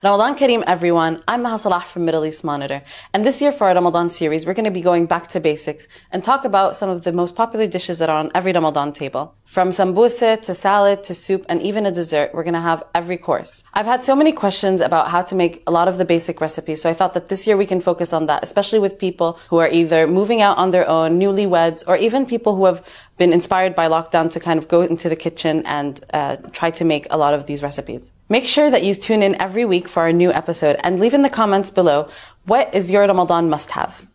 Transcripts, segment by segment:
Ramadan Kareem everyone, I'm Maha Salah from Middle East Monitor, and this year for our Ramadan series we're going to be going back to basics and talk about some of the most popular dishes that are on every Ramadan table. From sambousa to salad to soup and even a dessert, we're going to have every course. I've had so many questions about how to make a lot of the basic recipes, so I thought that this year we can focus on that, especially with people who are either moving out on their own, newlyweds, or even people who have been inspired by lockdown to kind of go into the kitchen and try to make a lot of these recipes. Make sure that you tune in every week for our new episode and leave in the comments below, what is your Ramadan must-have?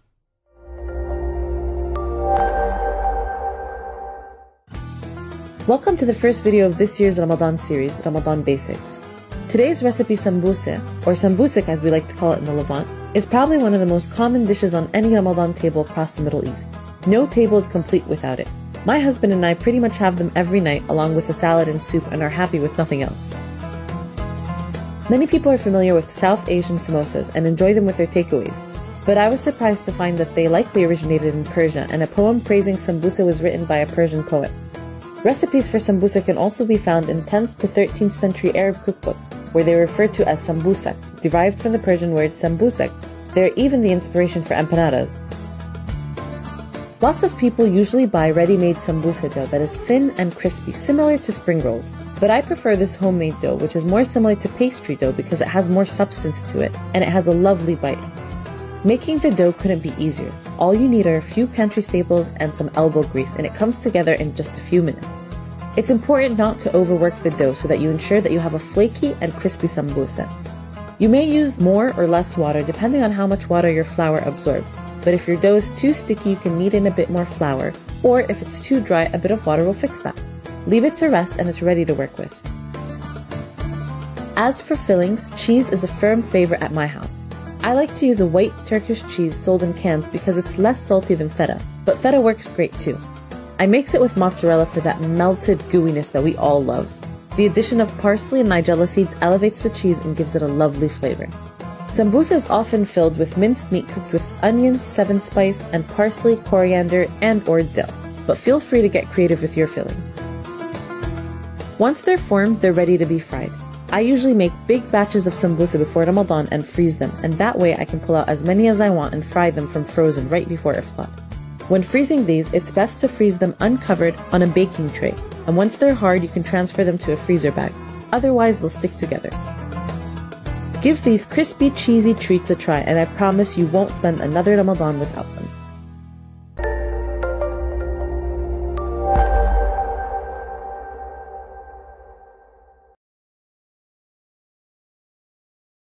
Welcome to the first video of this year's Ramadan series, Ramadan Basics. Today's recipe sambousa, or sambousek as we like to call it in the Levant, is probably one of the most common dishes on any Ramadan table across the Middle East. No table is complete without it. My husband and I pretty much have them every night along with a salad and soup and are happy with nothing else. Many people are familiar with South Asian samosas and enjoy them with their takeaways, but I was surprised to find that they likely originated in Persia and a poem praising sambusa was written by a Persian poet. Recipes for sambusa can also be found in 10th to 13th century Arab cookbooks, where they are referred to as sambousek, derived from the Persian word sambousek. They are even the inspiration for empanadas. Lots of people usually buy ready-made sambusa dough that is thin and crispy, similar to spring rolls. But I prefer this homemade dough, which is more similar to pastry dough because it has more substance to it, and it has a lovely bite. Making the dough couldn't be easier. All you need are a few pantry staples and some elbow grease, and it comes together in just a few minutes. It's important not to overwork the dough so that you ensure that you have a flaky and crispy sambusa. You may use more or less water depending on how much water your flour absorbs. But if your dough is too sticky, you can knead in a bit more flour, or if it's too dry, a bit of water will fix that. Leave it to rest and it's ready to work with. As for fillings, cheese is a firm favorite at my house. I like to use a white Turkish cheese sold in cans because it's less salty than feta, but feta works great too. I mix it with mozzarella for that melted gooiness that we all love. The addition of parsley and nigella seeds elevates the cheese and gives it a lovely flavor. Sambusa is often filled with minced meat cooked with onions, 7-spice, and parsley, coriander, and/or dill. But feel free to get creative with your fillings. Once they're formed, they're ready to be fried. I usually make big batches of sambusa before Ramadan and freeze them, and that way I can pull out as many as I want and fry them from frozen right before iftar. When freezing these, it's best to freeze them uncovered on a baking tray, and once they're hard, you can transfer them to a freezer bag. Otherwise, they'll stick together. Give these crispy, cheesy treats a try, and I promise you won't spend another Ramadan without them.